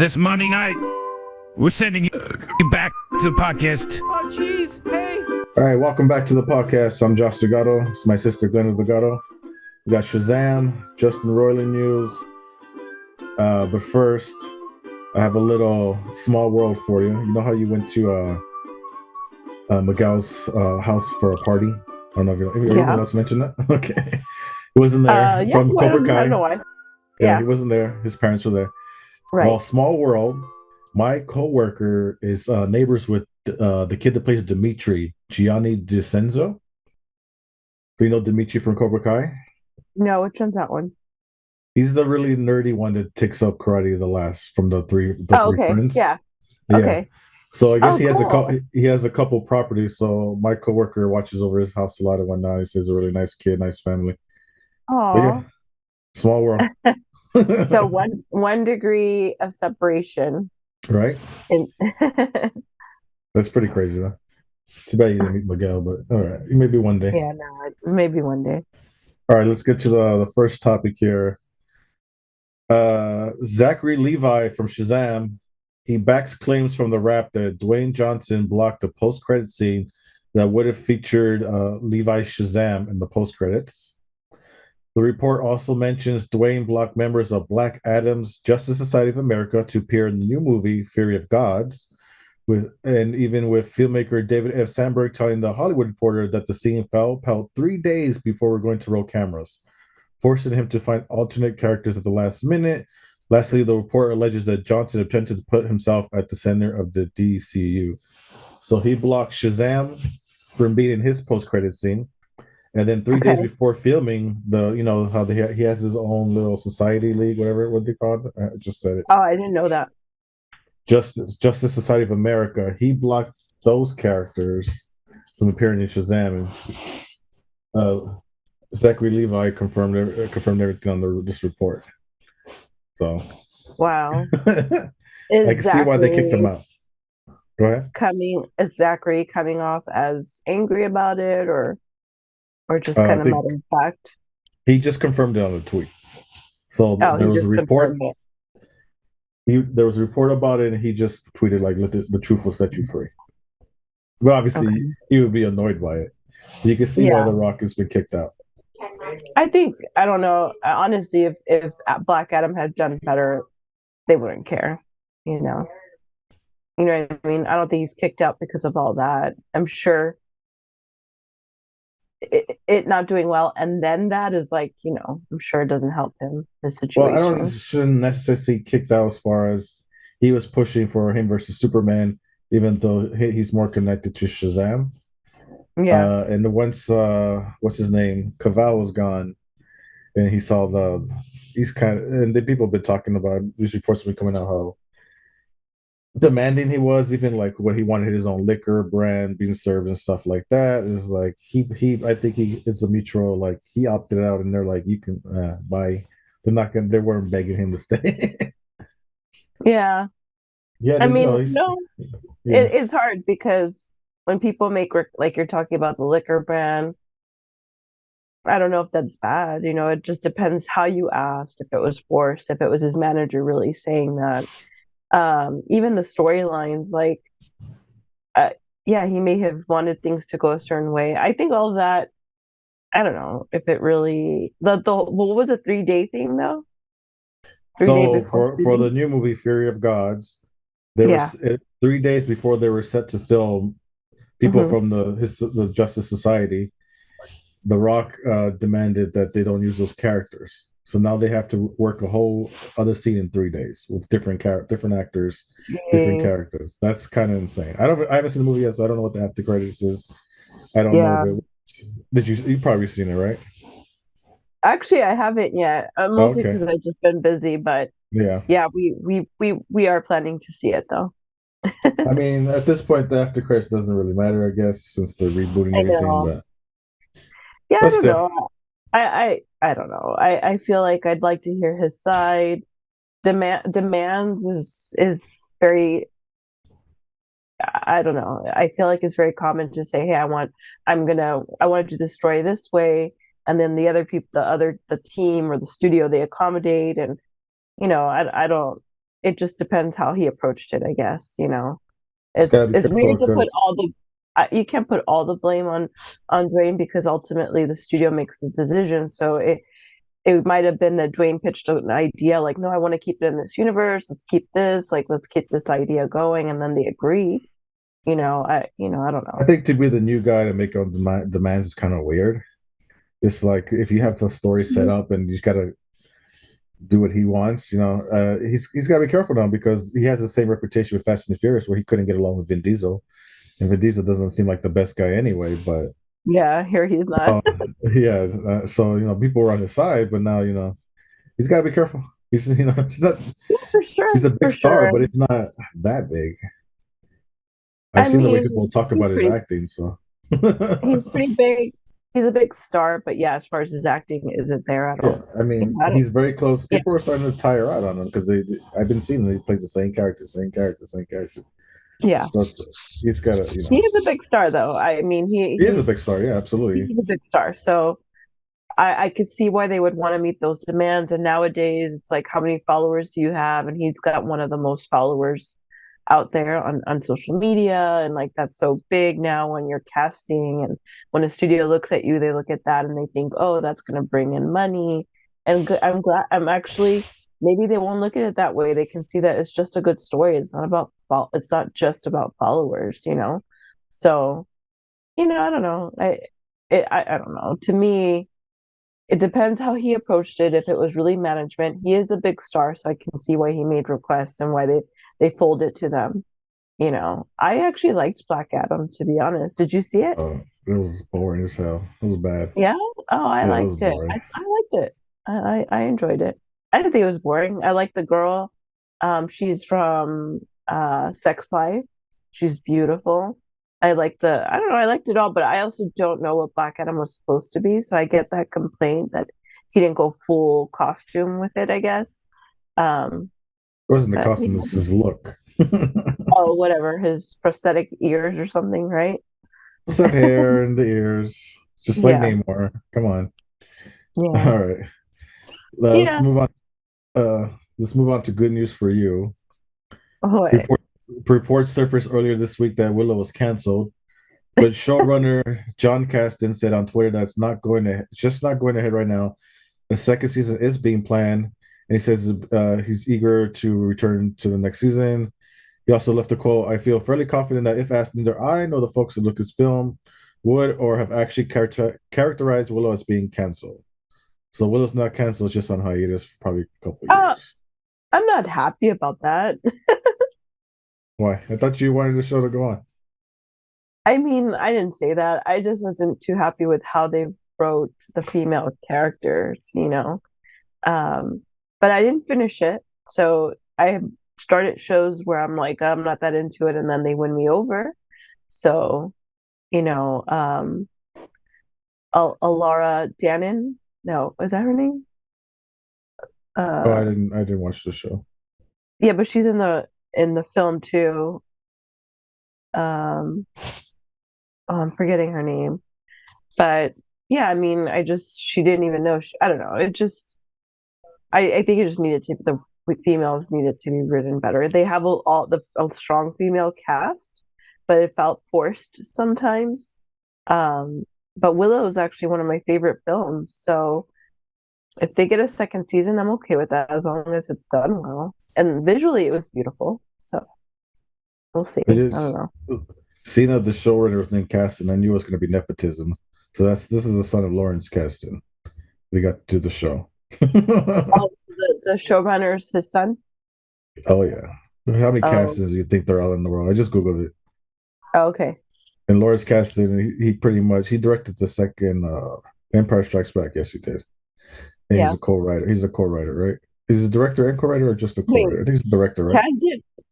This Monday night, we're sending you back to the podcast. Oh, jeez. Hey. All right, welcome back to the podcast. I'm Josh Delgado. It's my sister Glenn Delgado. We got Shazam, Justin Rolland news. But first, I have a little small world for you. You know how you went to Miguel's house for a party? I don't know if you're able to mention that. Okay, he wasn't there from Cobra Kai. I don't know why. Yeah, he wasn't there. His parents were there. Right. Well, small world. My coworker is neighbors with the kid that plays Dimitri, Gianni DiCenzo. Do you know Dimitri from Cobra Kai? No, which one's that one? He's the really nerdy one that takes up karate the last from the three friends. Yeah. Yeah. Okay. So I guess he cool. has a couple properties. So my coworker watches over his house a lot and whatnot. He says a really nice kid, nice family. Oh. Yeah, small world. So one degree of separation. Right. In That's pretty crazy though. Too bad you didn't meet Miguel, but all right, maybe one day. Yeah, no, maybe one day. All right, let's get to the first topic here. Zachary Levi from Shazam, he backs claims from the Wrap that Dwayne Johnson blocked a post-credit scene that would have featured Levi's Shazam in the post-credits. The report also mentions Dwayne blocked members of Black Adam's Justice Society of America to appear in the new movie Fury of Gods, and even with filmmaker David F. Sandberg telling the Hollywood Reporter that the scene fell 3 days before we're going to roll cameras, forcing him to find alternate characters at the last minute. Lastly, the report alleges that Johnson attempted to put himself at the center of the DCU. So he blocked Shazam from being in his post-credit scene. And then 3 days before filming, how he has his own little society league, what they call it. I just said it. Oh, I didn't know that. Justice Society of America. He blocked those characters from appearing in Shazam, and Zachary Levi confirmed everything on this report. So, wow. I can see why they kicked him out. Go ahead. Is Zachary coming off as angry about it, or just kind of matter of fact? He just confirmed it on a tweet. So there was a report. There was a report about it, and he just tweeted like, "Let the truth will set you free." But obviously, he would be annoyed by it. You can see why The Rock has been kicked out. I don't know. Honestly, if Black Adam had done better, they wouldn't care. You know what I mean? I don't think he's kicked out because of all that. I'm sure it not doing well, and then that is like, I'm sure it doesn't help him, his situation. Well, shouldn't necessarily kicked out as far as he was pushing for him versus Superman, even though he's more connected to Shazam. Yeah. And once what's his name, Cavill was gone, and he saw and the people have been talking about, these reports have been coming out how demanding he was, even like when he wanted his own liquor brand being served and stuff like that. Is like I think it's a mutual, like he opted out, and they're like, you can buy. They weren't begging him to stay. Yeah. Yeah. I mean, it's hard because when people make, like you're talking about the liquor brand, I don't know if that's bad. It just depends how you asked, if it was forced, if it was his manager really saying that. Even the storylines, like, he may have wanted things to go a certain way. I think all of that, I don't know if it really, what was a 3-day thing though? 3 days for the new movie Fury of Gods, there was 3 days before they were set to film. People from the Justice Society, The Rock demanded that they don't use those characters. So now they have to work a whole other scene in 3 days with different actors, different characters. That's kind of insane. I haven't seen the movie yet, so I don't know what the after credits is. I don't know. You've probably seen it, right? Actually, I haven't yet. Mostly because I've just been busy, but we are planning to see it though. I mean, at this point, the after credits doesn't really matter, I guess, since they're rebooting everything. I don't know. I don't know. I feel like I'd like to hear his side. Demands is very, I don't know. I feel like it's very common to say, "Hey, I want to destroy this way," and then the other people, the team or the studio, they accommodate, and I don't. it just depends how he approached it, I guess. Just gotta be It's careful weird to put because you can't put all the blame on Dwayne because ultimately the studio makes the decision. So it might have been that Dwayne pitched an idea like, no, I want to keep it in this universe. Let's keep this idea going, and then they agree. I don't I know. think to be the new guy to make all demands is kind of weird. It's like if you have the story set up and you just gotta do what he wants. He's got to be careful now because he has the same reputation with Fast and the Furious where he couldn't get along with Vin Diesel, and Vin Diesel doesn't seem like the best guy anyway. But Yeah, here he's not. uh, yeah, so people were on his side, but now he's got to be careful. Yeah, for sure, he's a big for star, sure. but it's not that big. I've I seen the way mean, people talk about he's his pretty acting, so he's pretty big. He's a big star, but yeah, as far as his acting isn't there at yeah, all. I mean I don't, he's very close. yeah, People are starting to tire out on him because I've been seeing that he plays the same character, same character, same character. yeah. So he's got to, He is a big star, though. I mean, he is a big star. Yeah, absolutely. he's a big star. So I could see why they would want to meet those demands. And nowadays, it's like, how many followers do you have? And he's got one of the most followers out there on social media. And like, that's so big now when you're casting. And when a studio looks at you, they look at that and they think, oh, that's going to bring in money. And I'm glad, maybe they won't look at it that way. They can see that it's just a good story. It's not just about followers. So, I don't know. I don't know. To me, it depends how he approached it. If it was really management, he is a big star, so I can see why he made requests and why they fold it to them. I actually liked Black Adam, to be honest. Did you see it? It was boring as hell. It was bad. Yeah. Oh, I Yeah, it was liked it. I boring. liked it. I enjoyed it. I didn't think it was boring. I like the girl. She's from Sex Life. She's beautiful. I don't know, I liked it all, but I also don't know what Black Adam was supposed to be. So I get that complaint that he didn't go full costume with it, I guess. Um, It wasn't the but costume, it's his look. oh, whatever, his prosthetic ears or something, right? What's that hair and the ears? Just like Yeah, Namor. Come on. yeah, All right. Let's yeah. move on. Let's move on to good news for you. Oh, Report, Reports surfaced earlier this week that Willow was canceled, but showrunner John Caston said on Twitter that it's just not going ahead right now. The second season is being planned, and he says he's eager to return to the next season. He also left a quote: "I feel fairly confident that if asked, neither I nor the folks at Lucasfilm would or have actually characterized Willow as being canceled." So Willow's not canceled; it's just on hiatus for probably a couple of uh, years. I'm not happy about that. Why? I thought you wanted the show to go on. I mean, I didn't say that. I just wasn't too happy with how they wrote the female characters. Um, but I didn't finish it. So I have started shows where I'm like, I'm not that into it, and then they win me over. So, you know, um, Alara Danon, no, is that her name? Oh, Uh, I didn't watch the show. yeah, but she's in the film too. Um, oh, I'm forgetting her name. But yeah, I mean, she didn't even know. I don't know. I think it just needed to, the females needed to be written better. They have a strong female cast, but it felt forced sometimes. Um, but Willow is actually one of my favorite films. So if they get a second season, I'm okay with that as long as it's done well. And visually, it was beautiful. So we'll see. I I don't just know. seeing that the showrunner was named Caston, I knew it was going to be nepotism. So this is the son of Lawrence Caston. They got to do the show. Oh, the showrunner's his son. Oh yeah. How many Oh, Castons do you think there are in the world? I just googled it. oh, okay. And Lawrence Kasdan, he pretty much he directed the second Empire Strikes Back. Yes, he did. And Yeah. He's a co-writer, right? Is he a director and co-writer or just a Wait, co-writer? I think he's a director, right?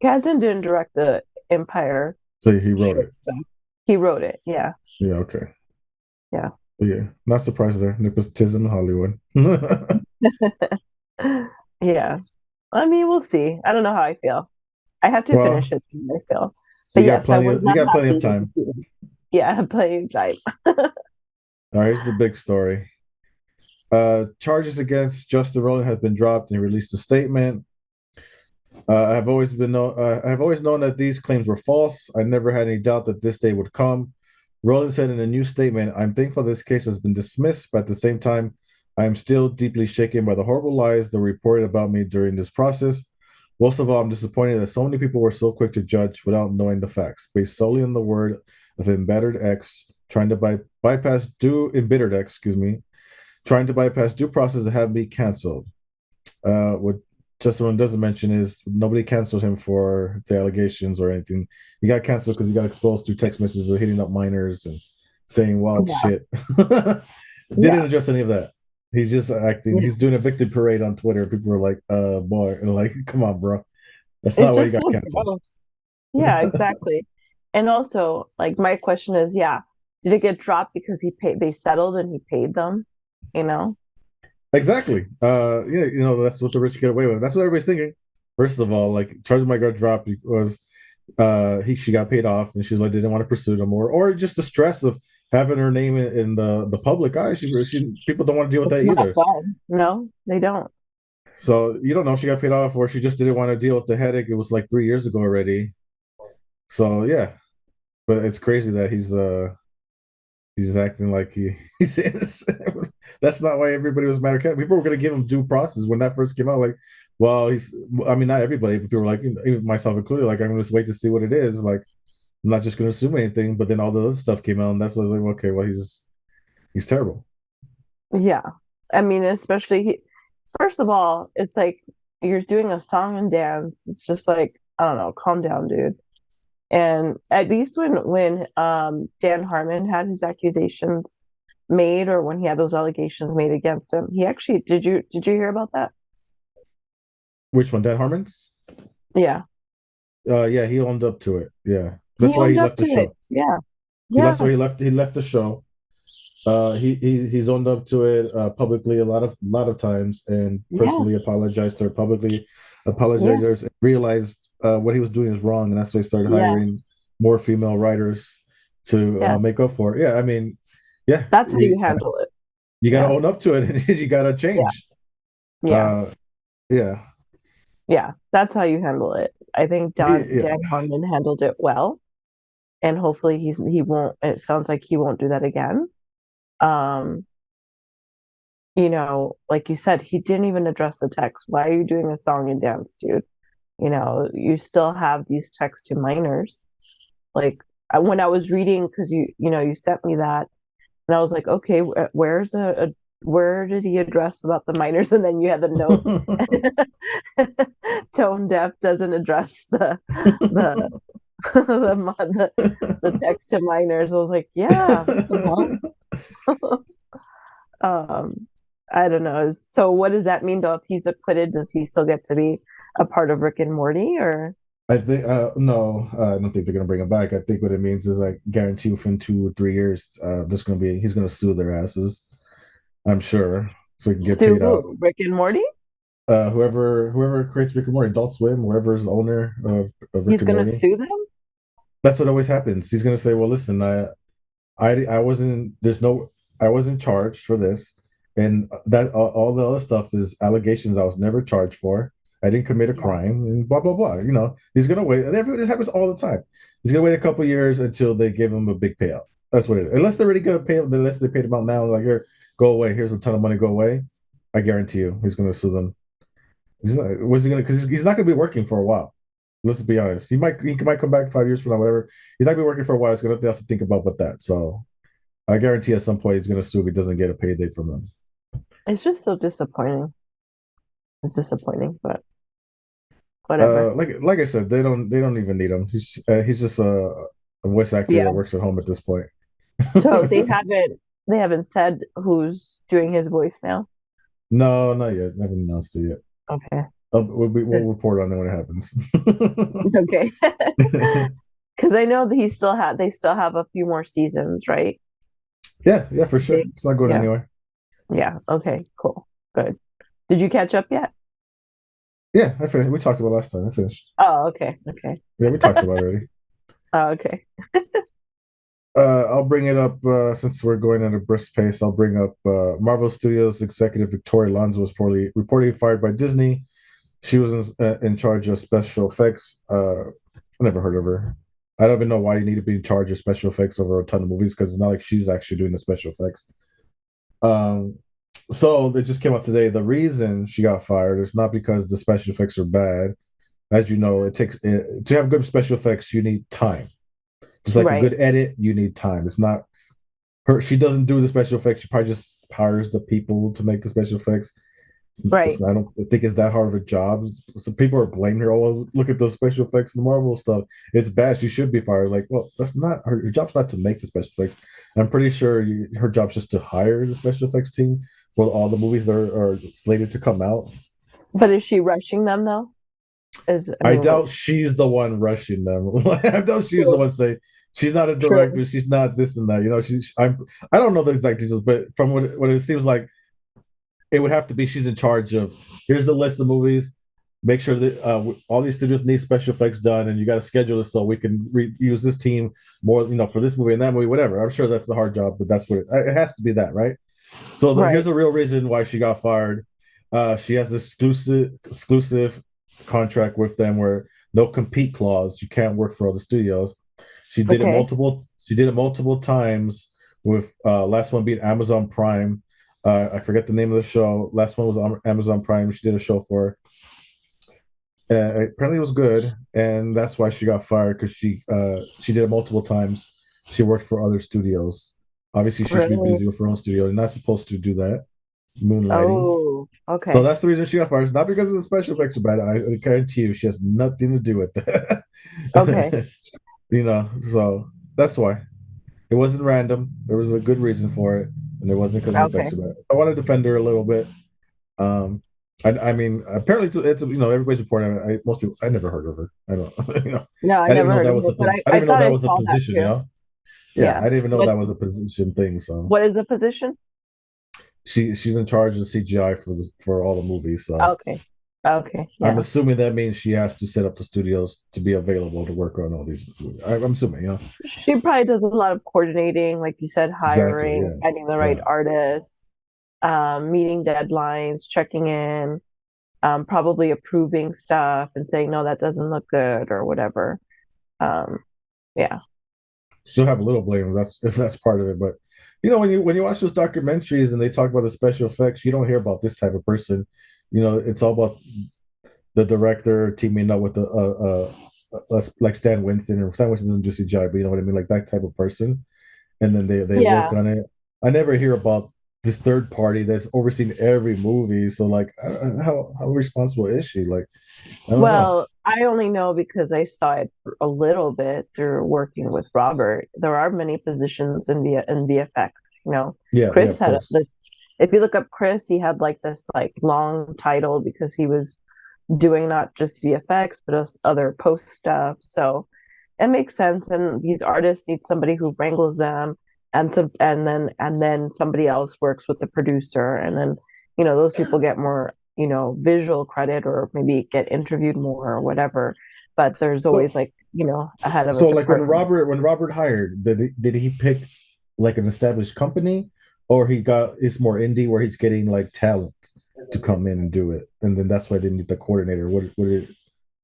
Kasdan didn't direct the Empire So he wrote it. short stuff. He wrote it. Yeah. Yeah, okay. Yeah. But yeah, not surprised there. Nepotism in Hollywood. Yeah. I mean, we'll see. I don't know how I feel. I have to finish Well, it to see how I feel. But yes, I was you not got plenty of happy with the time. season. Yeah, I have plenty of time. All right, here's the big story. Charges against Justin Rolland have been dropped and he released a statement. I have always known that these claims were false. I never had any doubt that this day would come. Rolland said in a new statement, I'm thankful this case has been dismissed, but at the same time, I am still deeply shaken by the horrible lies that were reported about me during this process. Most of all, I'm disappointed that so many people were so quick to judge without knowing the facts, based solely on the word of embittered ex, trying to bypass due embittered ex, excuse me, trying to bypass due process to have me canceled. What Justin doesn't mention is nobody canceled him for the allegations or anything. He got canceled because he got exposed through text messages of hitting up minors and saying wild Yeah. shit. Didn't Yeah. address any of that. He's just acting. Yeah. He's doing a victory parade on Twitter. People are like, boy, and like, come on, bro. That's It's not why he just got so canceled. gross. Yeah, exactly. And also, like, my question is, yeah, did it get dropped because they settled and he paid them? You know? Exactly. Yeah, that's what the rich get away with. That's what everybody's thinking. First of all, like charges might got dropped because she got paid off and she's like didn't want to pursue them or just the stress of having her name in the public eye. People don't want to deal with It's that not either. fun. No, they don't. So you don't know if she got paid off or she just didn't want to deal with the headache. It was like 3 years ago already. So yeah, but it's crazy that he's acting like he's innocent. That's not why everybody was mad at. People were going to give him due process when that first came out. Like, well, I mean, not everybody, but people were like, even myself included, like, I'm going to just wait to see what it is. Like, I'm not just going to assume anything. But then all the other stuff came out, and that's why I was like, okay, well, he's terrible. Yeah. I mean, especially first of all, it's like you're doing a song and dance. It's just like, I don't know, calm down, dude. And at least when Dan Harmon had his accusations made, or when he had those allegations made against him, he actually did you hear about that? Which one, Dan Harmon's? Yeah. Yeah, he owned up to it. Yeah, He that's why owned he up left to the it. show. Yeah. That's why Yeah. he left the show. He's owned up to it publicly a lot of times and Yeah. personally apologized to her publicly, Yeah. apologized and realized what he was doing is wrong, and that's why he started hiring Yes. more female writers to make Yes. up for it. Yeah, I mean, yeah, That's how you handle it. you got to Yeah. own up to it, and you got to Yeah. change. Yeah. Uh, yeah, Yeah. That's how you handle it. I think yeah, Dan Harmon handled it well, and hopefully he won't. It sounds like he won't do that again. Um, like you said, he didn't even address the text. Why are you doing a song and dance, dude? You still have these texts to minors. Like when I was reading, because you sent me that, and I was like, okay, where did he address about the minors? And then you had the note, tone deaf doesn't address the the text to minors. I was like, yeah, um, I don't know. So what does that mean though? If he's acquitted, does he still get to be a part of Rick and Morty or? I think no, I don't think they're gonna bring him back. I think what it means is like guarantee within 2 or 3 years, he's gonna sue their asses. I'm sure, so he can get Stu paid out. who? Rick and Morty? Whoever creates Rick and Morty, Adult Swim, whoever is the owner of Rick He's and gonna Morty, sue them? that's what always happens. He's gonna say, "Well, listen, I wasn't I wasn't charged for this, and that all the other stuff is allegations I was never charged for. I didn't commit a Yeah. crime, and blah blah blah. He's gonna wait. And this happens all the time. He's gonna wait a couple years until they give him a big payout. That's what it is. Unless they're really gonna pay him, unless they paid him out now, like here, go away. Here's a ton of money, go away. I guarantee you, he's gonna sue them. He's not. Was he gonna? Because he's not gonna be working for a while. Let's be honest. He might come back 5 years from now, whatever. He's not gonna be working for a while. He's gonna have nothing else to think about but that. So I guarantee at some point he's going to sue if he doesn't get a payday from them. It's just so disappointing. It's disappointing, but whatever. Like I said, they don't even need him. He's just a voice actor Yeah. that works at home at this point. So they haven't said who's doing his voice now. No, not yet. I haven't announced it yet. Okay. We'll report on it when it happens. Okay. Because I know that they still have a few more seasons, right? Yeah, for sure. It's not going Yeah. anywhere. Yeah. Okay. Cool. Good. Did you catch up yet? Yeah, I finished. We talked about last time. I finished. Oh, okay. Okay. Yeah, we talked about it already. Oh, okay. I'll bring it up since we're going at a brisk pace. I'll bring up Marvel Studios executive Victoria Alonso was reportedly fired by Disney She was in charge of special effects. I never heard of her. I don't even know why you need to be in charge of special effects over a ton of movies because it's not like she's actually doing the special effects. Um, so they just came out today. The reason she got fired is not because the special effects are bad. As you know, to have good special effects, you need time. Just like a Right. good edit, you need time. It's not her. She doesn't do the special effects. She probably just hires the people to make the special effects. Right. I don't think it's that hard of a job. So people are blaming her. Oh, well, look at those special effects in the Marvel stuff. It's bad. She should be fired. Like, well, that's not her job's not to make the special effects. I'm pretty sure her job's just to hire the special effects team for all the movies that are slated to come out. But is she rushing them though? I I mean, what? doubt she's the one rushing them. I doubt she's the True. one saying she's not a True. director. She's not this and that. I don't know the exact details, but from what it seems like, it would have to be she's in charge of. Here's the list of movies. Make sure that all these studios need special effects done, and you got to schedule it so we can use this team more, for this movie and that movie, whatever. I'm sure that's the hard job, but that's what it has to be. That right. So here's Right. the real reason why she got fired. She has this exclusive contract with them where no compete clause. You can't work for other studios. She did it Okay. multiple. She did it multiple times. With last one being Amazon Prime. I forget the name of the show. Last one was on Amazon Prime. She did a show for. Apparently, it was good, and that's why she got fired because she did it multiple times. She worked for other studios. Obviously, she should be Really? busy with her own studio. You're not supposed to do that. Moonlighting. Oh, So okay. that's the reason she got fired. It's not because of the special effects are bad. I guarantee you, she has nothing to do with that. Okay. So that's why. It wasn't random. There was a good reason for it, and it wasn't because the Okay. effects are bad. I want to defend her a little bit. Um, I mean, apparently it's everybody's reporting. Most people, I never heard of her. I don't, No, I I didn't even never know heard that of was it, but I I didn't even know thought that I was a saw that position. too. Yeah, I Yeah. didn't even know What that was a position thing. So what is the position? she's in charge of CGI for all the movies. So Okay. Okay. I'm Yeah. assuming that means she has to set up the studios to be available to work on all these movies. I'm assuming. She probably does a lot of coordinating, like you said, Exactly. hiring, Yeah. finding the right Yeah. artists, meeting deadlines, checking in, probably approving stuff and saying, no, that doesn't look good or whatever. Um, yeah. She'll have a little blame if that's part of it. But when you watch those documentaries and they talk about the special effects, you don't hear about this type of person. It's all about the director teaming up with like Stan Winston, or Stan Winston doesn't do CGI, but you know what I mean, like that type of person. And then they work Yeah. on it. I never hear about this third party that's overseeing every movie. So like, how responsible is she? Like, I don't know. Well, I only know because I saw it a little bit through working with Robert. There are many positions in VFX. Yeah, yeah, Chris of had course. this. If you look up Chris, he had like this like long title because he was doing not just VFX but also other post stuff. So it makes sense. And these artists need somebody who wrangles them, and then somebody else works with the producer, and then those people get more visual credit or maybe get interviewed more or whatever. But there's So, always like a head of a so like department. when Robert hired, did he pick like an established company, or it's more indie where he's getting like talent to come in and do it, and then that's why they need the coordinator.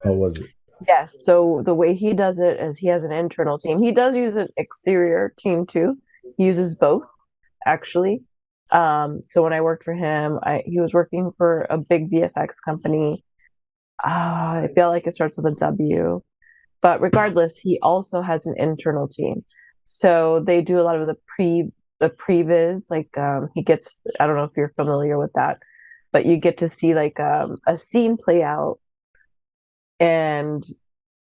How was it? Yes. So the way he does it is he has an internal team. He does use an exterior team too. He uses both, actually. So when I worked for him, he was working for a big VFX company. I feel like it starts with a W. But regardless, he also has an internal team. So they do a lot of the previs. Like he gets. I don't know if you're familiar with that, but you get to see like a scene play out, and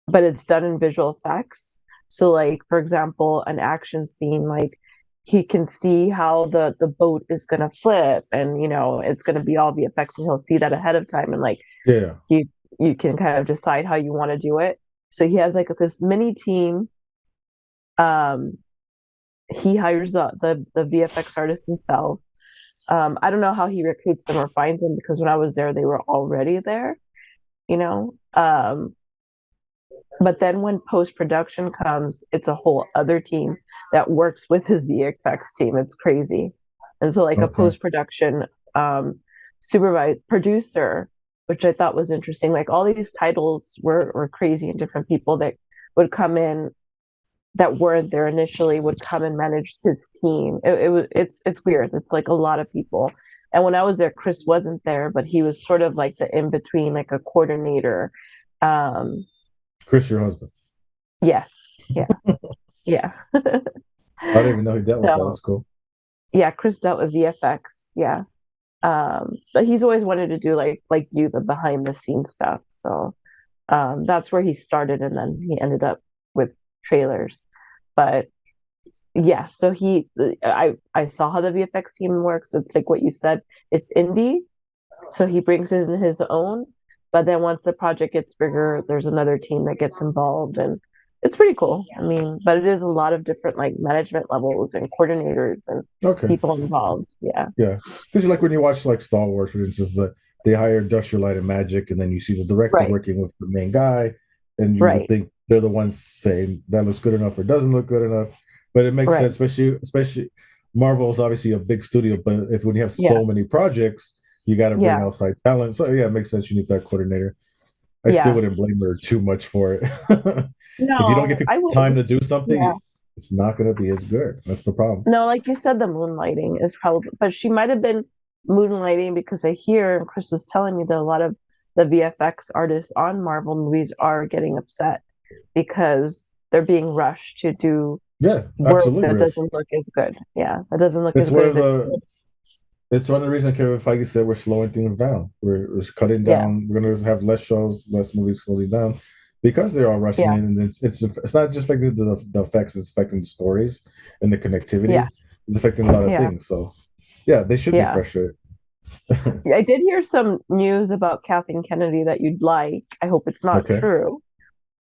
but it's done in visual effects. So like for example, an action scene, like he can see how the boat is gonna flip, and it's gonna be all VFX, and he'll see that ahead of time, and like Yeah. you you can kind of decide how you want to do it. So he has like this mini team. Um, he hires the VFX artist himself. I don't know how he recruits them or finds them because when I was there, they were already there. You know. But then when post production comes, it's a whole other team that works with his VFX team. It's crazy. And so like a Okay. post production supervised producer which I thought was interesting. Like all these titles were crazy, and different people that would come in that weren't there initially would come and manage his team. It's weird. It's like a lot of people. And when I was there, Chris wasn't there, but he was sort of like the in between, like a coordinator. Chris, your husband. Yes. Yeah. Yeah. I didn't even know he dealt with that. So That's cool. yeah, Chris dealt with VFX. Yeah. But he's always wanted to do like you, the behind the scenes stuff. So that's where he started, and then he ended up with trailers. But yeah, so I saw how the VFX team works. It's like what you said, it's indie, so he brings in his own, but then once the project gets bigger, there's another team that gets involved, and it's pretty cool. I mean, but it is a lot of different like management levels and coordinators and Okay. people involved. Yeah. Yeah. Because like when you watch like Star Wars, for instance, they hire Industrial Light and Magic, and then you see the director Right. working with the main guy, and you would Right. think they're the ones saying that looks good enough or doesn't look good enough. But it makes Right. sense, especially Marvel is obviously a big studio, but if when you have Yeah. so many projects, you got to bring Yeah. outside talent. So yeah, it makes sense you need that coordinator. I still Yeah. wouldn't blame her too much for it. If you don't No, get I people time to wouldn't. do Yeah. something, it's not going to be as good. That's the problem. No, like you said, the moonlighting is probably, but she might have been moonlighting because I hear, and Chris was telling me that a lot of the VFX artists on Marvel movies are getting upset because they're being rushed to do Yeah, work absolutely, that Rich. doesn't look as good. Yeah, that doesn't look It's as one good of as it the should. It's one of the reasons Kevin Feige said we're slowing things down. We're cutting Yeah, down. We're going to have less shows, less movies, slowly down because they're all rushing yeah, in, and it's not just affecting the effects; it's affecting the stories and the connectivity. yes, It's affecting a lot of yeah, things. So, yeah, they should be yeah. frustrated. I did hear some news about Kathleen Kennedy that you'd like. I hope it's not Okay, true.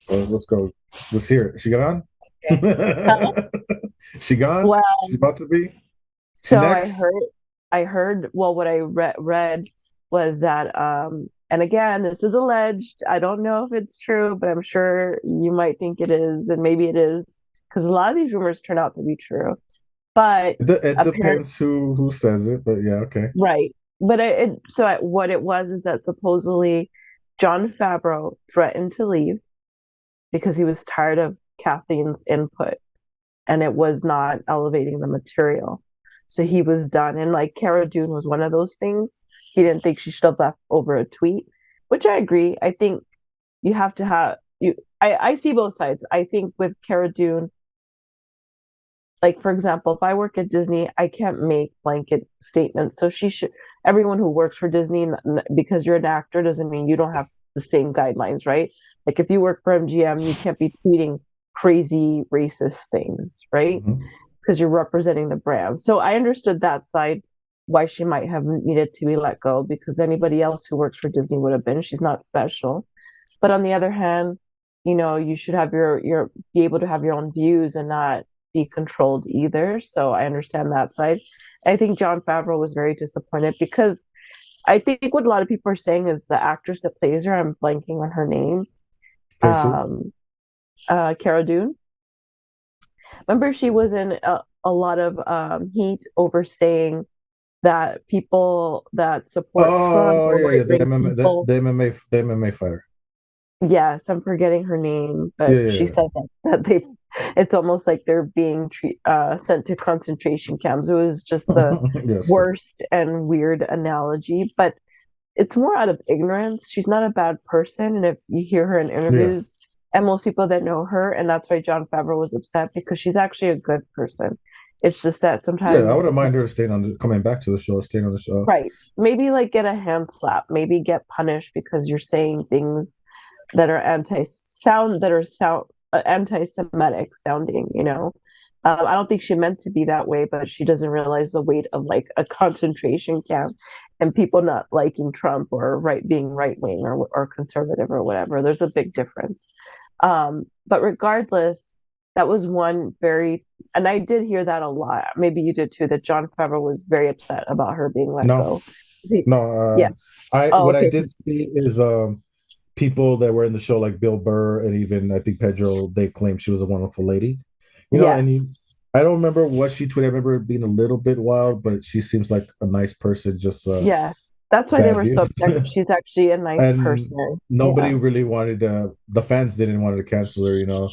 well, let's go. Let's hear it. She got on. Okay. Huh? She gone. Well, She about to be. She so next. I heard, well, what I read was that, and again, this is alleged. I don't know if it's true, but I'm sure you might think it is, and maybe it is, because a lot of these rumors turn out to be true. But It apparently, depends who says it, but yeah, okay. right. But what it was is that supposedly Jon Favreau threatened to leave because he was tired of Kathleen's input, and it was not elevating the material. So he was done. And like Cara Dune was one of those things. He didn't think she should have left over a tweet, which I agree. I think you have to have you I see both sides. I think with Cara Dune, like for example, if I work at Disney, I can't make blanket statements. So she should everyone who works for Disney, because you're an actor doesn't mean you don't have the same guidelines, right? Like if you work for MGM, you can't be tweeting crazy racist things, right? Mhm. Because you're representing the brand. So I understood that side, why she might have needed to be let go, because anybody else who works for Disney would have been. She's not special. But on the other hand, you should have your be able to have your own views and not be controlled either. So I understand that side. I think Jon Favreau was very disappointed because I think what a lot of people are saying is the actress that plays her, I'm blanking on her name, Casey. um, Cara Dune. Remember, she was in a lot of heat over saying that people that support Trump Oh or yeah, right yeah. The wing MMA, people, the MMA fighter. yes, I'm forgetting her name, Yeah, but yeah, she yeah. said that it's almost like they're being sent to concentration camps. It was just the Yes. worst and weird analogy, but it's more out of ignorance. She's not a bad person, and if you hear her in Yeah. interviews, and most people that know her, and that's why Jon Favreau was upset because she's actually a good person. It's just that Yeah, I sometimes, wouldn't mind her staying coming back to the show, staying on the show. right? Maybe like get a hand slap, maybe get punished because you're saying things that are anti-Semitic sounding. I don't think she meant to be that way, but she doesn't realize the weight of like a concentration camp and people not liking Trump or being right wing or conservative or whatever. There's a big difference. But regardless, that was one very, and I did hear that a lot. Maybe you did too. That Jon Favreau was very upset about her being let No, go. no. Yes. I Oh, what I okay. did see is people that were in the show like Bill Burr and even I think Pedro. They claimed she was a wonderful lady. And Yes. I don't remember what she tweeted. I remember it being a little bit wild, but she seems like a nice person. Just Yes. That's why they were badly. so upset. She's actually a nice And person. nobody Yeah. really wanted the fans didn't want to cancel her, you know.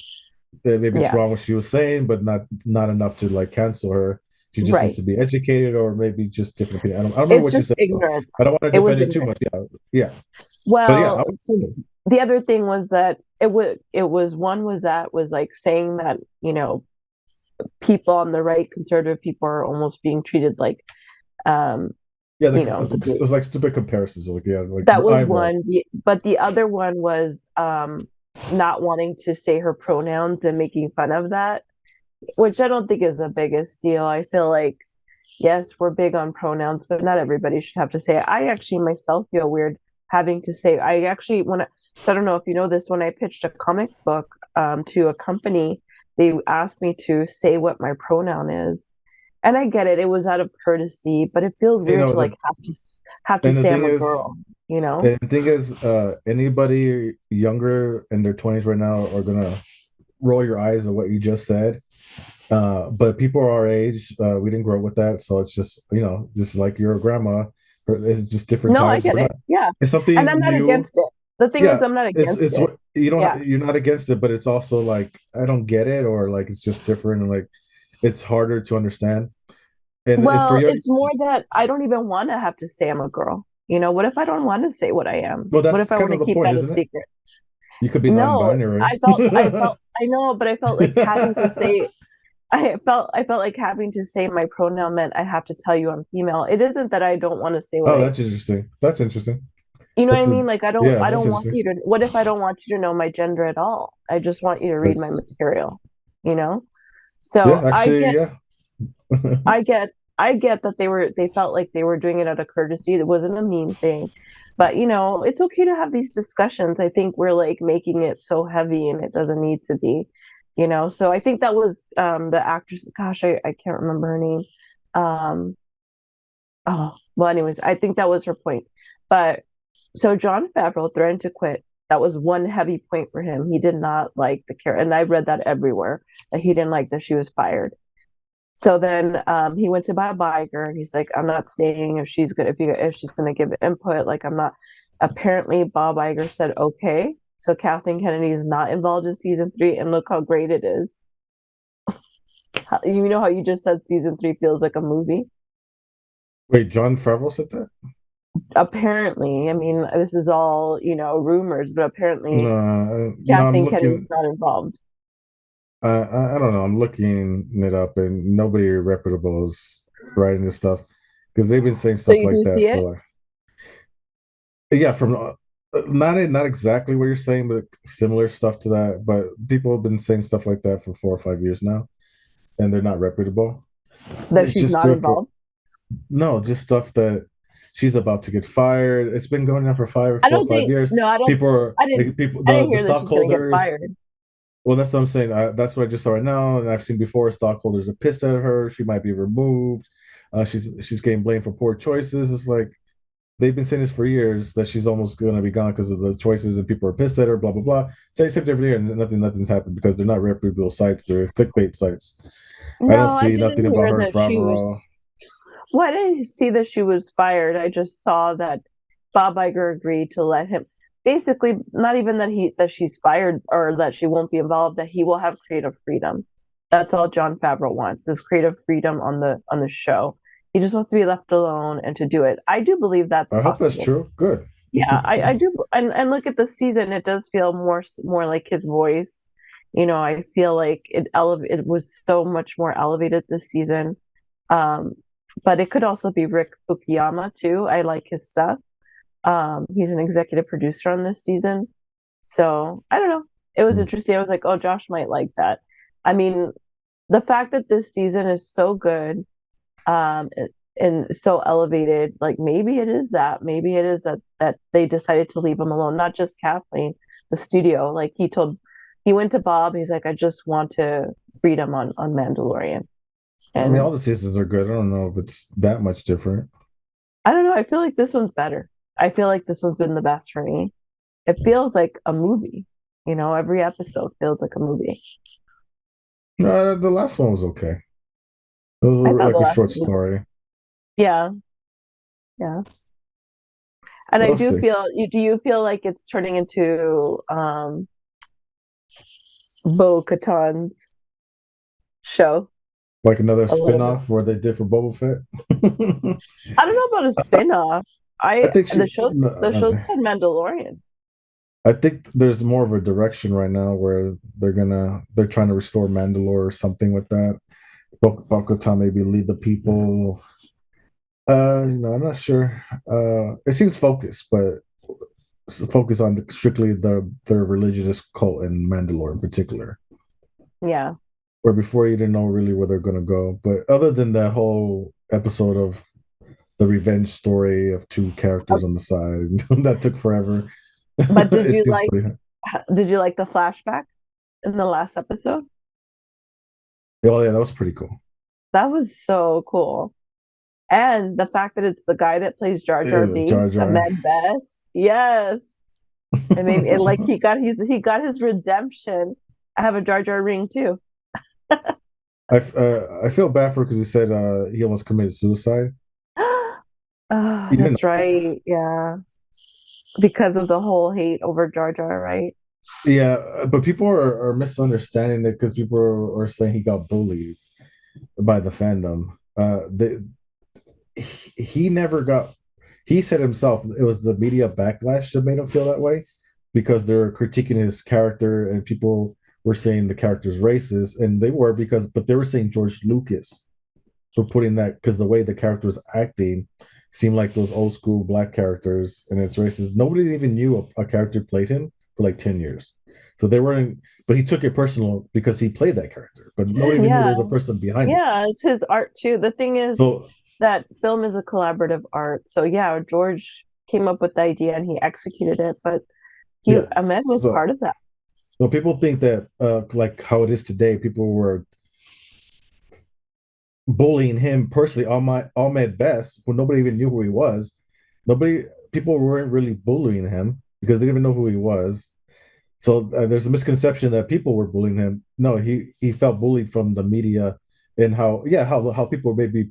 Maybe it's Yeah. wrong what she was saying, but not enough to like cancel her. She just needs Right. to be educated, or maybe just different opinion. I don't remember It's what she just said, so I don't ignorance. want to It was defend it too ignorance. much. Yeah, yeah, but yeah, Well, so the other thing was that it was one was that was like saying that, people on the right, conservative people are almost being treated like, um, yeah, the it was like stupid comparisons. Like yeah, like that I was roll. one. But the other one was not wanting to say her pronouns and making fun of that, which I don't think is the biggest deal. I feel like, yes, we're big on pronouns, but not everybody should have to say it. I actually myself feel weird having to say, I actually, so I don't know if you know this, when I pitched a comic book to a company, they asked me to say what my pronoun is. And I get it, it was out of courtesy, but it feels You weird know, to like have to and the say thing I'm a is, girl, you know? anybody younger in their 20s right now are gonna roll your eyes at what you just said. But people our age, we didn't grow up with that, so it's just just like your grandma. It's just different No, I times. get We're it. not. Yeah. It's And I'm something not new. against it. The thing is, Yeah, I'm not against it's it. what you don't. Yeah. You're not against it, but it's also like I don't get it, or like it's just different, and like it's harder to understand. And it's for Well, you. it's more that I don't even want to have to say I'm a girl. What if I don't want to say what I am? Well, What if that's I kind want of to the keep point, that a isn't it? secret? You could be No, non-binary. I know, but I felt like having to say, I felt like having to say my pronoun meant I have to tell you I'm female. It isn't that I don't want to say what Oh, I, that's interesting. That's interesting. you know what I That's a mean? Like yeah, I that's don't want interesting. you to, what if I don't want you to know my gender at all? I just want you to read my That's material, you know? yeah, So actually, yeah. I get I get that they felt like they were doing it out of courtesy. It wasn't a mean thing. But it's okay to have these discussions. I think we're like making it so heavy and it doesn't need to be, So I think that was the actress, gosh, I can't remember her name. Um oh, well anyways, I think that was her point. But so Jon Favreau threatened to quit. That was one heavy point for him. He did not like the character, and I read that everywhere that he didn't like that she was fired. So then he went to Bob Iger and he's like, I'm not staying if she's gonna give input, like I'm not. Apparently Bob Iger said okay. So Kathleen Kennedy is not involved in season 3, and look how great it is. You know how you just said season 3 feels like a movie? Wait, John Favreau said that? Apparently, I mean, this is all, rumors, but apparently No, I'm Kathleen Kennedy's looking. not involved. I don't know. I'm looking it up, and nobody reputable is writing this stuff because they've been saying So stuff you like do that see it? for yeah, from not exactly what you're saying, but similar stuff to that. But people have been saying stuff like that for 4 or 5 years now, and they're not reputable. That They she's just not do it for involved? no, just stuff that she's about to get fired. It's been going on for I four or don't five think years. no, I don't People are I didn't like people I didn't the hear that she's gonna get stockholders. fired. Well, that's what I'm saying. That's what I just saw right now, and I've seen before. Stockholders are pissed at her. She might be removed. She's getting blamed for poor choices. It's like they've been saying this for years that she's almost going to be gone because of the choices, and people are pissed at her. Blah blah blah. Same every year, and nothing's happened because they're not reputable sites. They're clickbait sites. I don't No, I see nothing didn't about hear her and that she Favreau. was well, I didn't see that she was fired. I just saw that Bob Iger agreed to let him basically not even that she's fired or that she won't be involved, that he will have creative freedom. That's all Jon Favreau wants is creative freedom on the show. He just wants to be left alone and to do it. I do believe that's I hope that's possible. true. Good. Yeah, I do, and look at the season. It does feel more like his voice. I feel like it was so much more elevated this season. Um, but it could also be Rick Fukuyama too. I like his stuff. He's an executive producer on this season, so I don't know. It was interesting. I was like, oh, Josh might like that. I mean, the fact that this season is so good, um, and so elevated, like maybe it is that. Maybe it is that they decided to leave him alone, not just Kathleen, the studio. Like he went to Bob. He's like, I just want to freedom on Mandalorian, I mean, all and the seasons are good. I don't know if it's that much different. I don't know. I feel like this one's better. I feel like this one's been the best for me. It feels like a movie. Every episode feels like a movie. The last one was okay. It was I thought the like a last short one was, story. yeah, yeah. And I We'll do see. feel you. Do you feel like it's turning into Bo-Katan's show Like another a little bit? spin-off where they did for Boba Fett. I don't know about a spin-off. I think The she. show's called Mandalorian. I think there's more of a direction right now where they're trying to restore Mandalore or something with that. Bo-Katan maybe lead the people. I'm not sure. It seems focused, but focus on strictly their religious cult in Mandalore in particular. Yeah. Where before you didn't know really where they're gonna go. But other than that whole episode of the revenge story of two characters on the side that took forever, But it seems pretty. did you like the flashback in the last episode? Oh yeah, that was pretty cool. That was so cool. And the fact that it's the guy that plays Jar Jar Ew, Jar Binks, Jar. Ahmed Best. Yes. And maybe it, like he got his redemption. I have a Jar Jar ring too. I feel bad for because he said he almost committed suicide. Oh, Even that's right. Yeah. Because of the whole hate over Jar Jar, right? yeah, but people are misunderstanding it because people are saying he got bullied by the fandom. He never got. He said himself it was the media backlash that made him feel that way because they're critiquing his character and people were saying the character's racist, and they were but they were saying George Lucas for putting that because the way the character was acting seemed like those old school black characters and it's racist. Nobody even knew a character played him for like 10 years. So they weren't, but he took it personal because he played that character, but nobody even knew there Yeah. was a person behind it. Yeah, it's his art too. The thing is So, that film is a collaborative art. So yeah, George came up with the idea and he executed it, but yeah. Ahmed was So, part of that. so people think that, like how it is today, people were bullying him personally on my Ahmed Best when nobody even knew who he was. Nobody, people weren't really bullying him because they didn't even know who he was. So there's a misconception that people were bullying him. No, he felt bullied from the media and how people maybe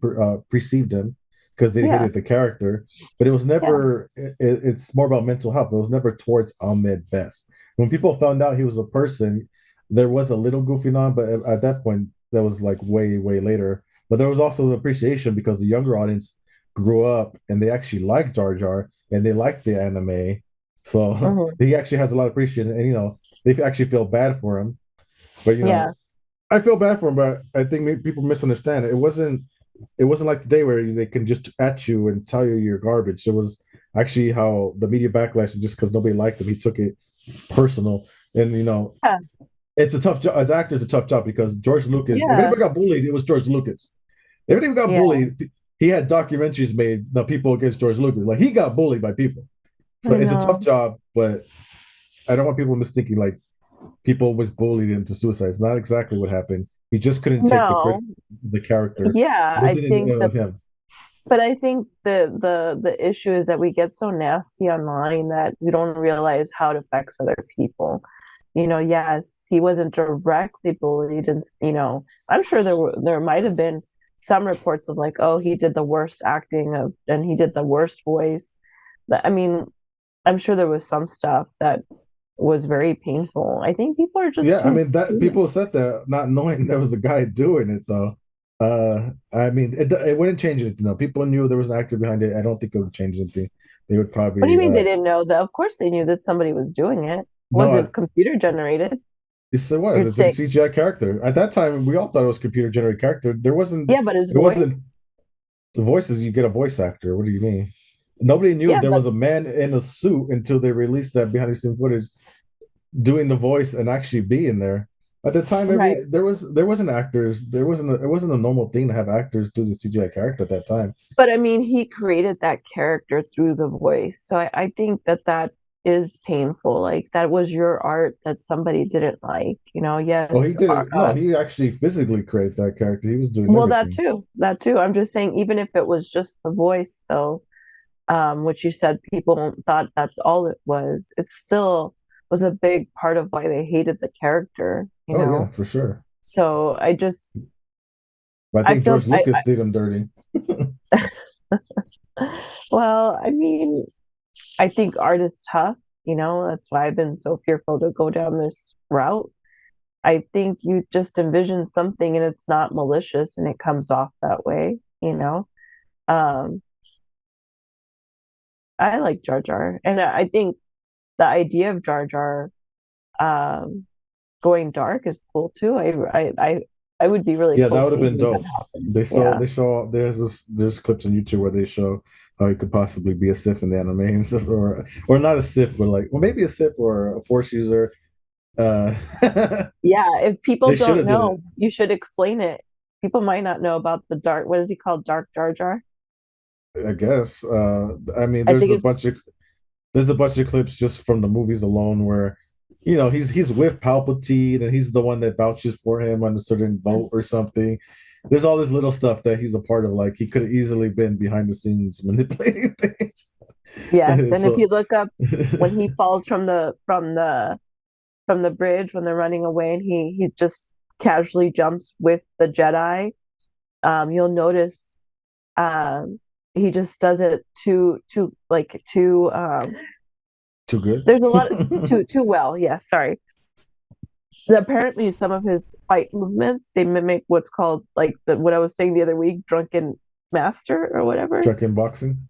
perceived him because they Yeah. hated the character. But it was Yeah. never. It's more about mental health. It was never towards Ahmed Best. When people found out he was a person, there was a little goofing on, but at that point, that was like way later. But there was also an appreciation because the younger audience grew up and they actually liked Jar Jar and they liked the anime. So Mhm. he actually has a lot of appreciation, and they actually feel bad for him. But Yeah. I feel bad for him, but I think maybe people misunderstand it. It wasn't like today where they can just at you and tell you you're garbage. It was actually how the media backlash, just because nobody liked him, he took it personal. And Yeah. it's a tough job as actor. It's a tough job because George Lucas. If Yeah. anybody got bullied, it was George Lucas. If anybody got Yeah. bullied, he had documentaries made the people against George Lucas. Like he got bullied by people. So I it's a tough know. job, but I don't want people misthinking like people was bullied into suicide. It's not exactly what happened. He just couldn't take No. the character. Yeah, It I wasn't think of him. but I think the issue is that we get so nasty online that we don't realize how it affects other people. Yes, he wasn't directly bullied, and I'm sure there might have been some reports of like, oh, he did the worst acting of, and he did the worst voice. I mean, I'm sure there was some stuff that was very painful. I think people are just Yeah, I too mean that human. people said that not knowing there was a guy doing it though. I mean it wouldn't change anything though. People knew there was an actor behind it. I don't think it would change anything. They would What do you probably mean they didn't know that? Of course they knew that somebody was doing it. Was no. it computer generated? Yes, it was. You're It's a saying, CGI character. At that time, we all thought it was computer generated character. There wasn't. yeah, but his It wasn't voice. the voices. You get a voice actor. What do you mean? Nobody knew Yeah, there but was a man in a suit until they released that behind the scene footage doing the voice and actually being there. At the time, right. there wasn't actors. It wasn't a normal thing to have actors do the CGI character at that time. But I mean, he created that character through the voice. So I think that is painful. Like that was your art that somebody didn't like. Oh, he Yes. did it. No, he actually physically created that character. He was doing Well, that everything. too. That too. I'm just saying, even if it was just the voice, though, which you said people thought that's all it was, it still was a big part of why they hated the character. Oh yeah, for sure. So But I I think feel George Lucas did him dirty. well, I mean, I think art is tough. That's why I've been so fearful to go down this route. I think you just envision something and it's not malicious and it comes off that way. Um, I like Jar Jar, and I think the idea of Jar Jar um, going dark is cool too. I would be really Yeah, cool that would have been seeing that dope. happen. They Yeah, they show there's clips on YouTube where they show how he could possibly be a Sith in the anime and stuff, or not a Sith, but like, well, maybe a Sith or a Force user. Uh, yeah. If people they should don't have did it. know, you should explain it. People might not know about the dark. What is he called? Dark Jar Jar. I guess. I mean, I think it's there's a bunch of clips just from the movies alone where, he's with Palpatine and he's the one that vouches for him on a certain vote or something. There's all this little stuff that he's a part of. Like he could have easily been behind the scenes manipulating yes. things. And if So you look up when he falls from the bridge when they're running away, and he just casually jumps with the Jedi, you'll notice um, he just does it too too good. there's a lot too well. Yes, sorry. Apparently some of his fight movements, they mimic what's called, like, what I was saying the other week, drunken master or whatever. Trucking boxing.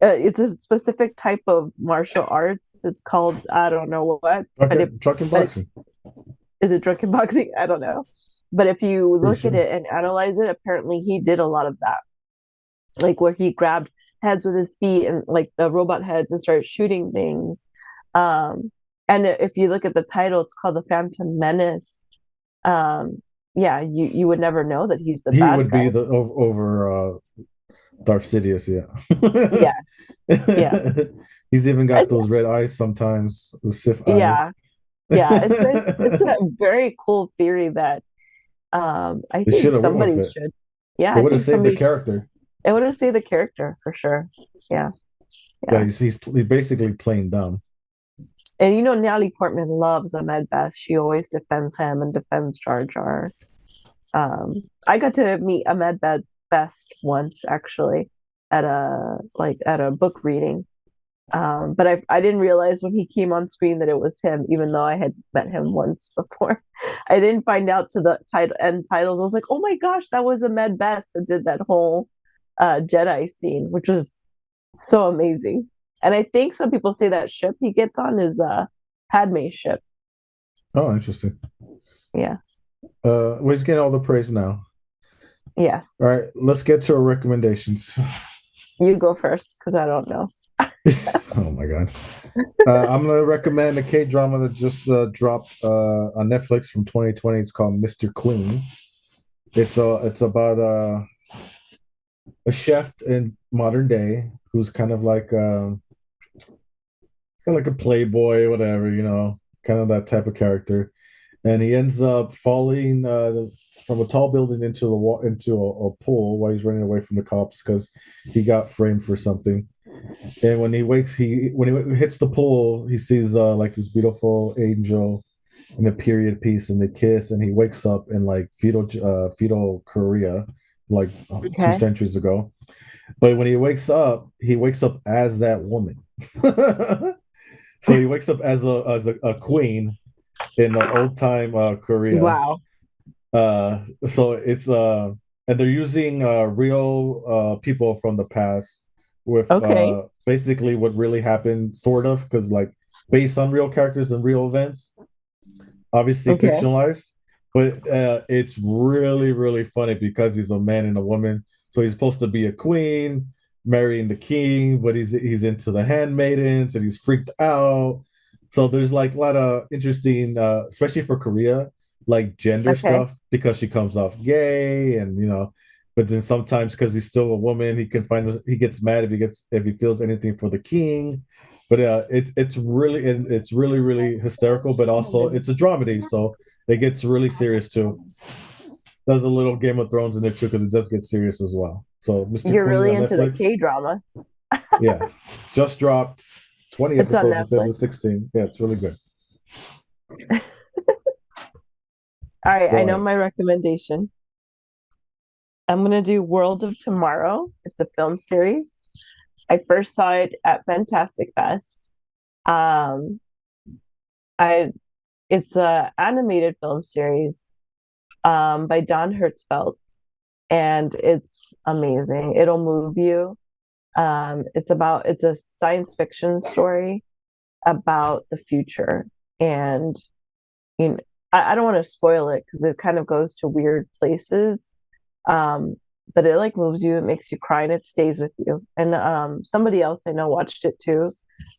It's a specific type of martial arts. It's called, I don't know what, Trucking but boxing. is it drunken boxing? I don't know. But if you Pretty look at sure. it and analyze it, apparently he did a lot of that, like where he grabbed heads with his feet and like the robot heads and started shooting things. Um, and if you look at the title, it's called The Phantom Menace. Um, yeah, you would never know that he's the He bad would be guy. the over Darth Sidious, yeah. Yes, yeah, He's even I, got those red eyes sometimes, the Sith eyes. yeah, yeah. It's a very cool theory that I They should think have went with somebody it. should. Yeah, It I would have think saved the somebody. character. It would have saved the character for sure. Yeah, Yeah, yeah. he's basically playing dumb. And Natalie Portman loves Ahmed Best. She always defends him and defends Jar Jar. Um, I got to meet Ahmed Best once actually at a book reading. But I didn't realize when he came on screen that it was him, even though I had met him once before. I didn't find out to the end titles. I was like, oh my gosh, that was Ahmed Best that did that whole Jedi scene, which was so amazing. And I think some people say that ship he gets on is Padme's ship. Oh, interesting. Yeah. We're just getting all the praise now. All Yes. right, let's get to our recommendations. You go first because I don't know. Oh my god. I'm gonna recommend a K drama that just dropped on Netflix from 2020. It's called Mr. Queen. It's about a chef in modern day who's kind of like a playboy, whatever, kind of that type of character, and he ends up falling from a tall building into a pool while he's running away from the cops because he got framed for something. And when he hits the pool, he sees like this beautiful angel in a period piece, and they kiss, and he wakes up in like feudal Korea, like 2 centuries ago. But when he wakes up as that woman. So he wakes up as a queen in the old time Korea. Wow. So it's and they're using real people from the past with Okay. basically what really happened, sort of, because like based on real characters and real events, obviously Okay. fictionalized. But it's really really funny because he's a man and a woman, so he's supposed to be a queen marrying the king, but he's into the handmaidens and he's freaked out. So there's like a lot of interesting, especially for Korea, like gender Okay. stuff because she comes off gay, and but then sometimes because he's still a woman, he gets mad if he feels anything for the king. But it's really really hysterical, but also it's a dramedy, so it gets really serious too. There's a little Game of Thrones in there too because it does get serious as well. So Mr. You're Queen really on into the Netflix, K-dramas. yeah, just dropped 20 It's on episodes instead of Netflix. the 16. Yeah, it's really good. All right, I Go know ahead. my recommendation. I'm gonna do World of Tomorrow. It's a film series, I first saw it at Fantastic Fest. Um, I it's a animated film series by Don Hertzfeldt, and it's amazing. It'll move you. It's a science fiction story about the future, and you know, I don't want to spoil it because it kind of goes to weird places. Um, but it like moves you, it makes you cry, and it stays with you. And somebody else I know watched it too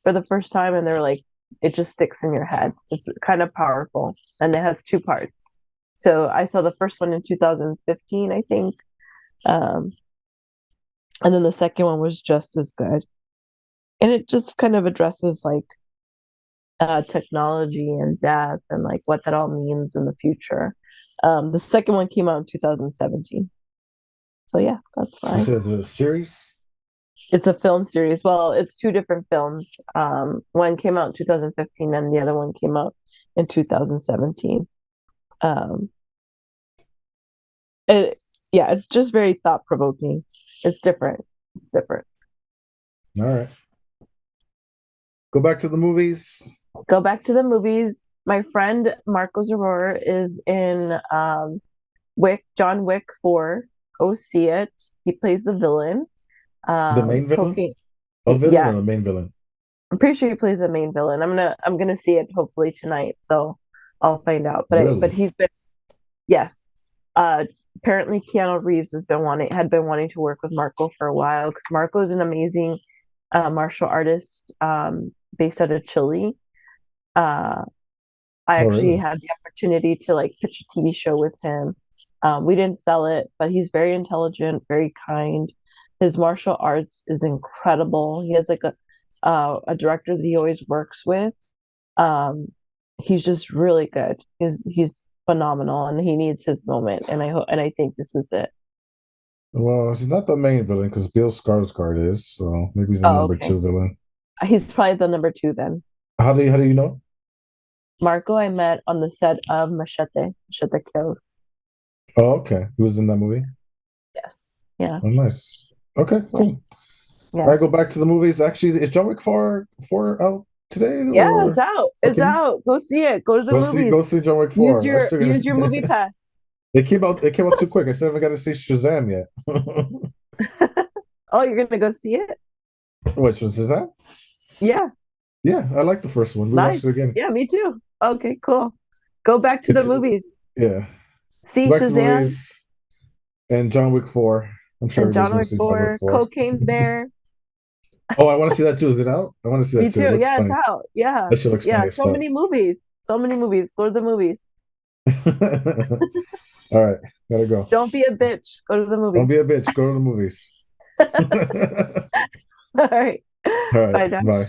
for the first time, and they're like, it just sticks in your head. It's kind of powerful, and it has two parts. So I saw the first one in 2015, I think, um, and then the second one was just as good. And it just kind of addresses like technology and death and like what that all means in the future. The second one came out in 2017. So yeah, that's You fine. said it's a series? It's a film series. Well, it's two different films. One came out in 2015 and the other one came out in 2017. Um, it, yeah, it's just very thought provoking. It's different. It's different. All right. Go back to the movies. Go back to the movies. My friend Marco Zaror is in John Wick 4. Go see it. He plays the villain. The main villain? Cocaine. A villain or the Yes. main villain? I'm pretty sure he plays the main villain. I'm gonna see it hopefully tonight, so I'll find out. But Really? he's been yes. Apparently Keanu Reeves had been wanting to work with Marco for a while because Marco is an amazing martial artist based out of Chile. Uh, I Oh, actually really? had the opportunity to like pitch a TV show with him. We didn't sell it, but he's very intelligent, very kind. His martial arts is incredible. He has like a director that he always works with. Um, he's just really good. He's phenomenal, and he needs his moment. And I think this is it. Well, he's not the main villain because Bill Skarsgård is, so maybe he's the Oh, number okay. two villain. He's probably the number two then. How do you know? Marco, I met on the set of Machete Kills. Oh, okay. He was in that movie. Yes. Yeah. Oh, nice. Okay, Yeah. cool. All Yeah. right, go back to the movies. Actually, is John Wick 4 out today Yeah, it's or out. It's okay? out. Go see it. Go to the Go movies. see John Wick 4. I still Use your movie gonna pass. it came out too quick. I still haven't got to see Shazam yet. Oh, you're gonna go see it? Which one is that? Yeah, Yeah, I like the first one. We watched nice. it again. Yeah, me too. Okay, cool. Go back to the It's movies. yeah. See Back to the Shazam movies and John Wick 4. I'm sure and everybody's John gonna Wick see John Wick 4, 4. Cocaine Bear. Oh, I want to see that too. Is it out? I want to see Me that too. It too. looks Yeah, it's funny. out. Yeah. That shit looks Yeah, funny as so fuck. many movies. So many movies. Go to the movies. All right, gotta go. Don't be a bitch. Go to the Don't movies. be a bitch. Go to the movies. All right. All right, Bye, Dash. bye.